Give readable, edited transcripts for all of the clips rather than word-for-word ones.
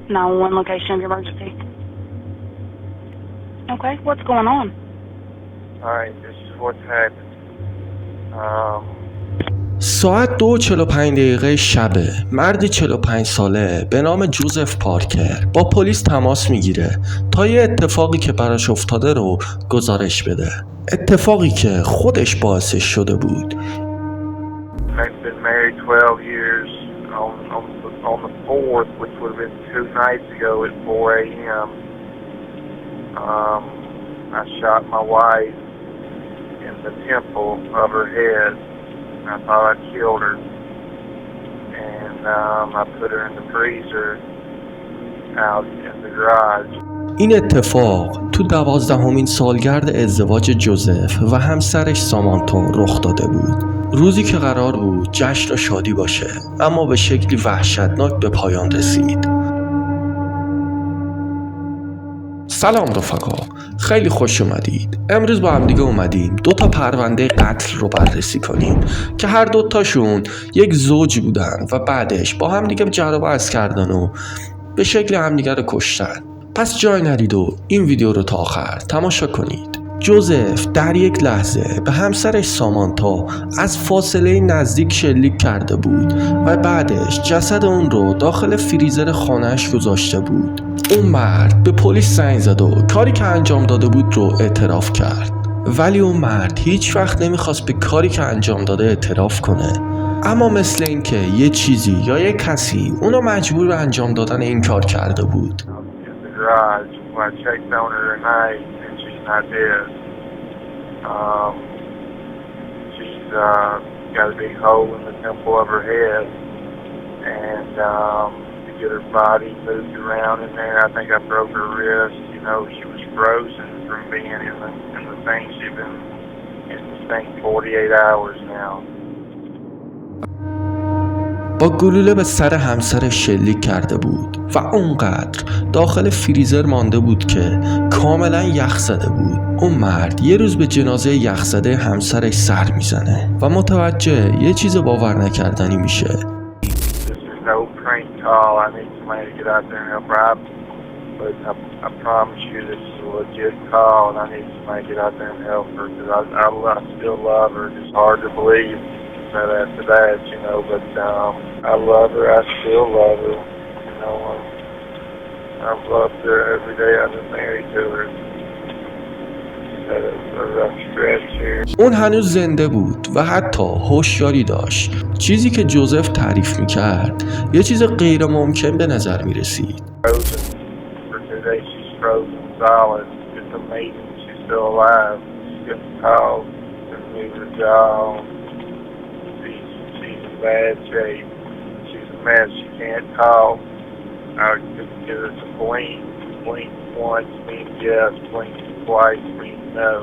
911 location of your emergency. Okay, what's going on? Alright, this is what's happened. ساعت 2:45 شبه مردی 45 ساله به نام جوزف پارکر با پلیس تماس میگیره تا یه اتفاقی که براش افتاده رو گزارش بده. اتفاقی که خودش باعثش شده بود. I've been married 12 years. On the 4th, which would have been 2 nights ago at 4 a.m., I shot my wife in the temple of her head. I thought I killed her. And I put her in the freezer out in the garage. این اتفاق تو 12مین سالگرد ازدواج جوزف و همسرش سامانتا رخ داده بود. روزی که قرار بود جشن و شادی باشه اما به شکلی وحشتناک به پایان رسید. سلام رفقا، خیلی خوش اومدید. امروز با هم دیگه اومدیم 2 پرونده قتل رو بررسی کنیم که هر 2تاشون یک زوج بودن و بعدش با هم دیگه جر و بحث کردن و به شکل همدیگه رو کشتن. پس جای ندید و این ویدیو رو تا آخر تماشا کنید. جوزف در یک لحظه به همسرش سامانتا از فاصله نزدیک شلیک کرده بود و بعدش جسد اون رو داخل فریزر خانه‌اش گذاشته بود. اون مرد به پلیس زنگ زد و کاری که انجام داده بود رو اعتراف کرد. ولی اون مرد هیچ وقت نمیخواست به کاری که انجام داده اعتراف کنه. اما مثل اینکه یه چیزی یا یه کسی اونو مجبور به انجام دادن این کار کرده بود. Not dead. She's got a big hole in the temple of her head, and to get her body moved around in there, I think I broke her wrist. You know, she was frozen from being in the thing. She's been in this thing 48 hours now. با گلوله به سر همسرش شلیک کرده بود و اونقدر داخل فریزر مانده بود که کاملا یخ زده بود. اون مرد یه روز به جنازه یخ زده همسرش سر میزنه و متوجه یه چیز باور نکردنی میشه. But after that, you know, but I love her. I still love her. You know, I've loved her every day I've been married to her. She's had a rough stretch here. اون هنوز زنده بود و حتی هوشیاری داشت. چیزی که جوزف تعریف میکرد یه چیز غیر ممکن به نظر میرسید. For today, she's frozen solid. It's amazing she's still alive. She can talk, can move her jaw. Bad shape. She's a mess. She can't talk. I could get her to blink. Blink once means yes. Blink twice means no.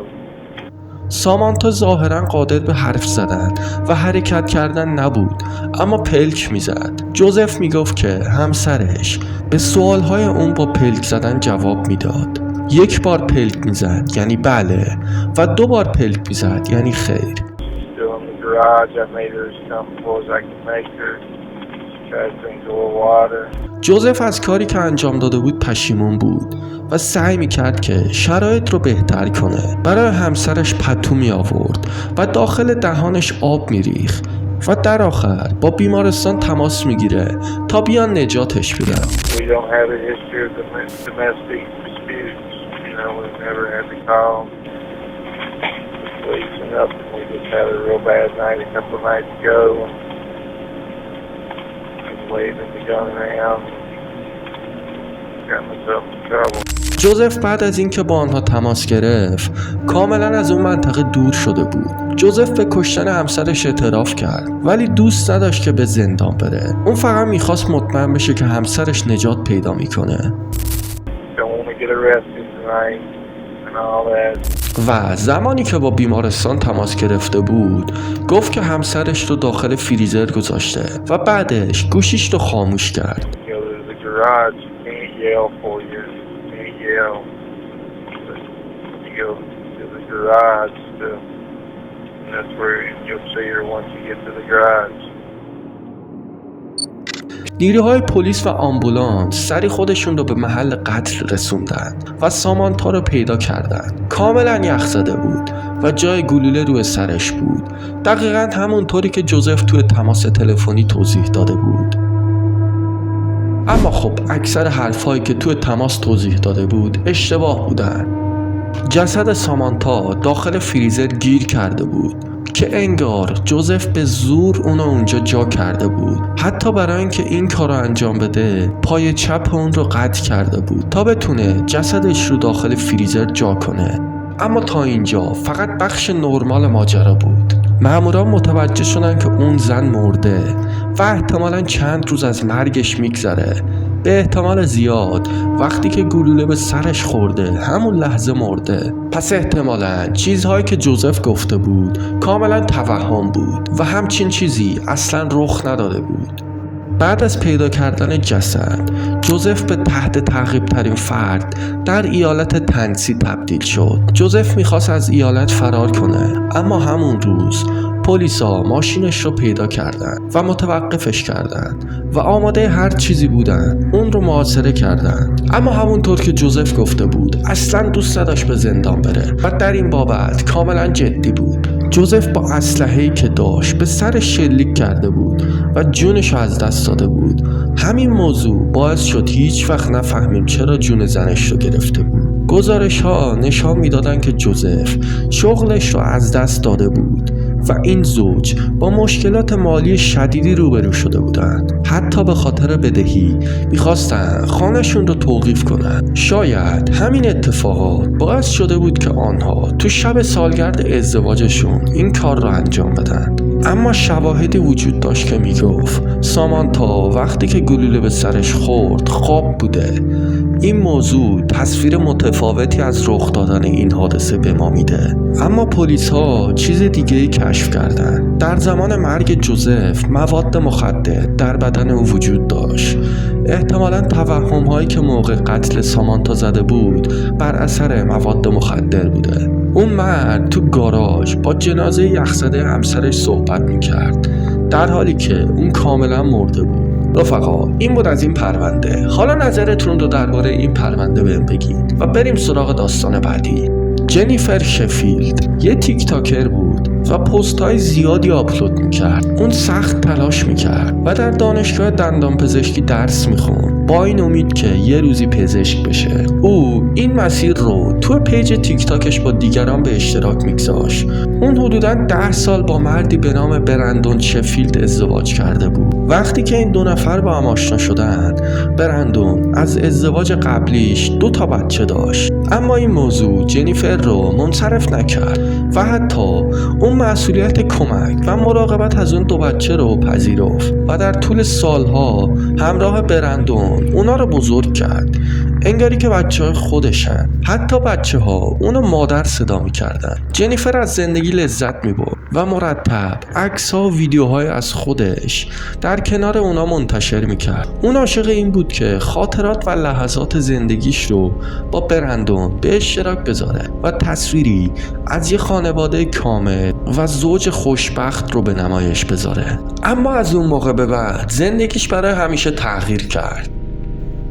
سامانتا ظاهراً قادر به حرف زدن و حرکت کردن نبود اما پلک میزد. جوزف میگفت که همسرش به سوالهای اون با پلک زدن جواب میداد. 1 بار پلک میزد یعنی بله و 2 بار پلک میزد یعنی خیر. جوزف از کاری که انجام داده بود پشیمون بود و سعی میکرد که شرایط رو بهتر کنه. برای همسرش پتو می آورد و داخل دهانش آب میریخ و در آخر با بیمارستان تماس میگیره تا بیان نجاتش بدن. We just had a real bad night a couple of nights ago. I was waving the gun around. Got myself in trouble. جوزف بعد از اینکه با آنها تماس گرفت کاملا از اون منطقه دور شده بود. جوزف به کشتن همسرش اعتراف کرد ولی دوست نداشت که به زندان بره. اون فقط میخواست مطمئن بشه که همسرش نجات پیدا میکنه. و زمانی که با بیمارستان تماس گرفته بود گفت که همسرش رو داخل فریزر گذاشته و بعدش گوشیش رو خاموش کرد. نیروهای پلیس و آمبولانس سری خودشون رو به محل قتل رسوندن و سامانتا رو پیدا کردن. کاملا یخ زده بود و جای گلوله روی سرش بود، دقیقاً همونطوری که جوزف توی تماس تلفنی توضیح داده بود. اما خب اکثر حرفایی که توی تماس توضیح داده بود اشتباه بودن. جسد سامانتا داخل فریزر گیر کرده بود که انگار جوزف به زور اونو اونجا جا کرده بود. حتی برای اینکه این کار رو انجام بده پای چپ اون رو قطع کرده بود تا بتونه جسدش رو داخل فریزر جا کنه. اما تا اینجا فقط بخش نرمال ماجرا بود. ماموران متوجه شدن که اون زن مرده و احتمالاً چند روز از مرگش میگذره. به احتمال زیاد وقتی که گلوله به سرش خورده همون لحظه مرده. پس احتمالاً چیزهایی که جوزف گفته بود کاملاً توهم بود و همچین چیزی اصلاً رخ نداده بود. بعد از پیدا کردن جسد، جوزف به تحت تعقیب ترین فرد در ایالت تنسی تبدیل شد. جوزف میخواست از ایالت فرار کنه، اما همون روز پلیسا ماشینش رو پیدا کردن و متوقفش کردن و آماده هر چیزی بودن اون رو محاصره کردن. اما همونطور که جوزف گفته بود اصلا دوست نداشت به زندان بره و در این بابت کاملا جدی بود. جوزف با اسلحه‌ای که داشت به سرش شلیک کرده بود و جونش رو از دست داده بود. همین موضوع باعث شد هیچ وقت نفهمیم چرا جون زنش رو گرفته بود. گزارش ها نشان میدادن که جوزف شغلش رو از دست داده بود و این زوج با مشکلات مالی شدیدی روبرو شده بودند. حتی به خاطر بدهی میخواستن خانه‌شون رو توقیف کنن. شاید همین اتفاقات باعث شده بود که آنها تو شب سالگرد ازدواجشون این کار رو انجام بدن. اما شواهدی وجود داشت که میگفت سامانتا وقتی که گلوله به سرش خورد خواب بوده. این موضوع تصویر متفاوتی از رخ دادن این حادثه به ما میده. اما پلیس ها چیز دیگه‌ای کشف کردن. در زمان مرگ جوزف مواد مخدر در بدن او وجود داشت. احتمالاً توهم هایی که موقع قتل سامانتا زده بود بر اثر مواد مخدر بوده. اون مرد تو گاراژ با جنازه یخزده همسرش صحبت میکرد در حالی که اون کاملا مرده بود. رفقا این بود از این پرونده. حالا نظرتون رو درباره این پرونده بهم بگید و بریم سراغ داستان بعدی. جنیفر شفیلد یه تیک تاکر بود و پست‌های زیادی آپلود میکرد. اون سخت تلاش میکرد و در دانشگاه دندان پزشکی درس میخوند با این امید که یه روزی پزشک بشه. او این مسیر رو تو پیج تیک تاکش با دیگران به اشتراک میگذاشت. اون حدوداً 10 سال با مردی به نام برندون شفیلد ازدواج کرده بود. وقتی که این دو نفر با هم آشنا شدن، برندون از ازدواج قبلیش 2 تا بچه داشت. اما این موضوع جنیفر رو منصرف نکرد و حتی اون مسئولیت کمک و مراقبت از اون 2 بچه رو پذیرفت و در طول سالها همراه برندون اونا رو بزرگ کرد. انگاری که بچه‌های خودشن. حتی بچه‌ها اونو مادر صدا می‌کردن. جنیفر از زندگی لذت می‌برد و مرتب عکس‌ها و ویدیوهای از خودش در کنار اونا منتشر می‌کرد. اون عاشق این بود که خاطرات و لحظات زندگیش رو با برندون به اشتراک بذاره و تصویری از یه خانواده کامل و زوج خوشبخت رو به نمایش بذاره. اما از اون موقع به بعد زندگیش برای همیشه تغییر کرد.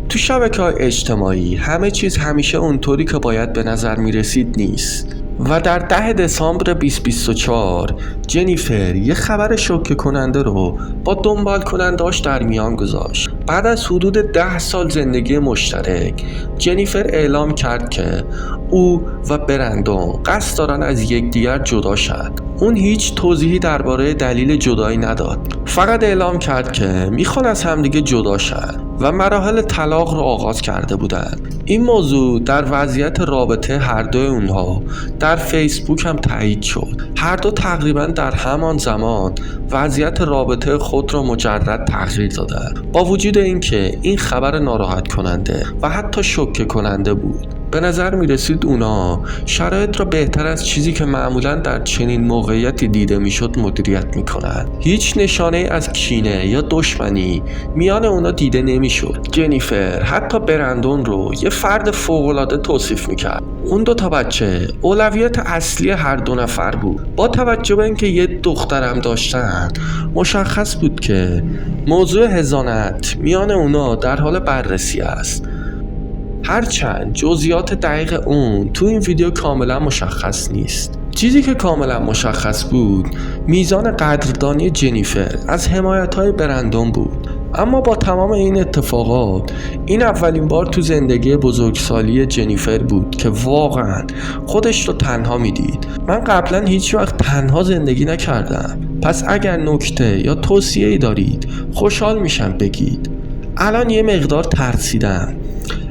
تو شبکه‌های اجتماعی همه چیز همیشه اونطوری که باید به نظر میرسید نیست و در 10 دسامبر 2024 جنیفر یه خبر شوکه کننده رو با دنبال کننده‌اش در میان گذاشت. بعد از حدود 10 سال زندگی مشترک، جنیفر اعلام کرد که او و برندون قصد دارن از یکدیگر جدا شد. اون هیچ توضیحی درباره دلیل جدایی نداد. فقط اعلام کرد که میخوان از همدیگه جدا شن و مراحل طلاق رو آغاز کرده بودند. این موضوع در وضعیت رابطه هر دوی اونها در فیسبوک هم تایید شد. هر دو تقریبا در همان زمان وضعیت رابطه خود را مجرد تغییر دادند. با وجود اینکه این خبر ناراحت کننده و حتی شوکه کننده بود، به نظر میرسید اونا شرایط را بهتر از چیزی که معمولا در چنین موقعیتی دیده میشد مدیریت میکنند. هیچ نشانه از کینه یا دشمنی میان اونا دیده نمیشد. جنیفر حتی برندون رو یه فرد فوق‌العاده توصیف میکرد. اون 2 بچه اولویت اصلی هر 2 نفر بود. با توجه به اینکه یه دخترم داشتن، مشخص بود که موضوع حضانت میان اونا در حال بررسی است. هرچند جزئیات دقیق اون تو این ویدیو کاملا مشخص نیست. چیزی که کاملا مشخص بود میزان قدردانی جنیفر از حمایت‌های برندون بود. اما با تمام این اتفاقات این اولین بار تو زندگی بزرگسالی جنیفر بود که واقعا خودش رو تنها میدید. من قبلا هیچ وقت تنها زندگی نکردم، پس اگر نکته یا توصیه‌ای دارید خوشحال میشم بگید. الان یه مقدار ترسیدم.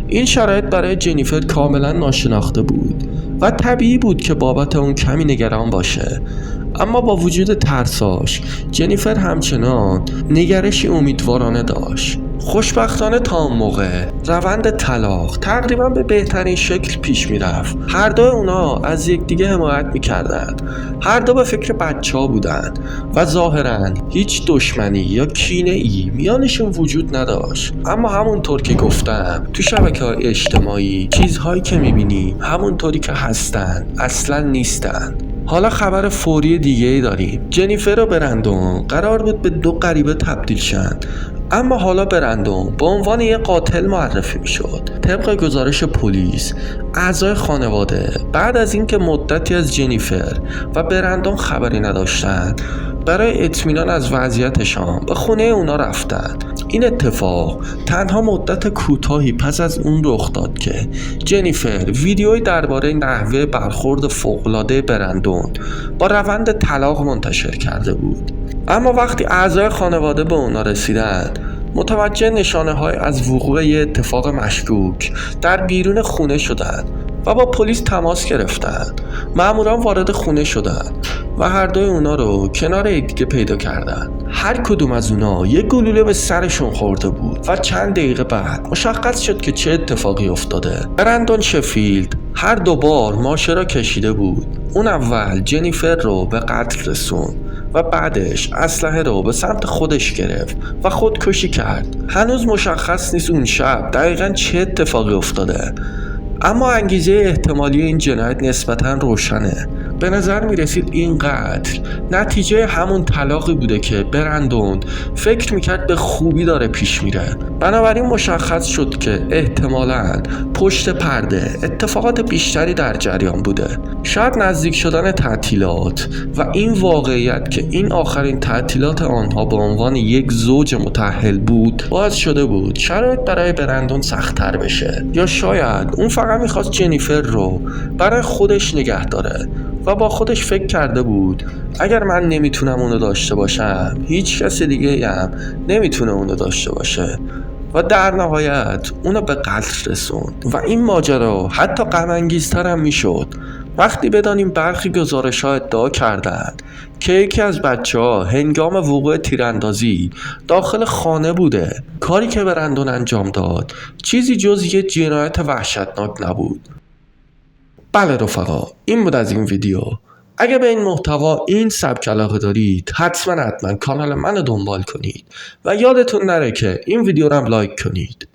این شرایط برای جنیفر کاملا ناشناخته بود و طبیعی بود که بابت اون کمی نگران باشه. اما با وجود ترساش جنیفر همچنان نگرشی امیدوارانه داشت. خوشبختانه تا اون موقع روند طلاق تقریبا به بهترین شکل پیش میرفت. هر 2 اونا از یکدیگه حمایت میکردند. هر 2 به فکر بچه‌ها بودند و ظاهراً هیچ دشمنی یا کینه ای میانشون وجود نداشت. اما همونطور که گفتم تو شبکه‌های اجتماعی چیزهایی که میبینی همونطوری که هستن اصلاً نیستن. حالا خبر فوری دیگه ای داریم. جنیفر و برندون قرار بود به 2 غریبه تبدیل شن، اما حالا برندون به عنوان یک قاتل معرفی میشد. طبق گزارش پلیس، اعضای خانواده بعد از اینکه مدتی از جنیفر و برندون خبری نداشتند، برای اطمینان از وضعیتشان به خونه اونا رفتن. این اتفاق تنها مدت کوتاهی پس از اون رخ داد که جنیفر ویدیویی درباره نحوه برخورد فوق‌العاده برندون با روند طلاق منتشر کرده بود. اما وقتی اعضای خانواده به اونا رسیدند، متوجه نشانه‌های از وقوع یه اتفاق مشکوک در بیرون خونه شدند و با پلیس تماس گرفتند. ماموران وارد خونه شدند و هر 2 اونا رو کنار یکدیگه پیدا کردند. هر کدوم از اونا یک گلوله به سرشون خورده بود و چند دقیقه بعد مشخص شد که چه اتفاقی افتاده. برندون شفیلد هر 2 بار ماشه را کشیده بود. اون اول جنیفر رو به قتل رسوند و بعدش اسلحه رو به سمت خودش گرفت و خودکشی کرد. هنوز مشخص نیست اون شب دقیقاً چه اتفاقی افتاده، اما انگیزه احتمالی این جنایت نسبتاً روشنه. به نظر می رسید این قتل نتیجه همون طلاقی بوده که برندون فکر میکرد به خوبی داره پیش میره. بنابراین مشخص شد که احتمالاً پشت پرده اتفاقات بیشتری در جریان بوده. شاید نزدیک شدن تعطیلات و این واقعیت که این آخرین تعطیلات آنها به عنوان یک زوج متأهل بود باعث شده بود شرایط برای برندون سخت‌تر بشه. یا شاید اون فقط میخواست جنیفر رو برای خودش نگه داره و با خودش فکر کرده بود اگر من نمیتونم اونو داشته باشم، هیچ کس دیگه هم نمیتونه اونو داشته باشه و در نهایت اونو به قتل رسوند. و این ماجرا حتی غم انگیزتر هم میشد وقتی بدانیم برخی گزارش‌ها ادعا کردند که یکی از بچه‌ها هنگام وقوع تیراندازی داخل خانه بوده. کاری که برندون انجام داد چیزی جز یک جنایت وحشتناک نبود. بله رفقا، این بود از این ویدیو. اگه به این محتوا این سبک علاقه دارید حتما کانال منو دنبال کنید و یادتون نره که این ویدیو رو هم لایک کنید.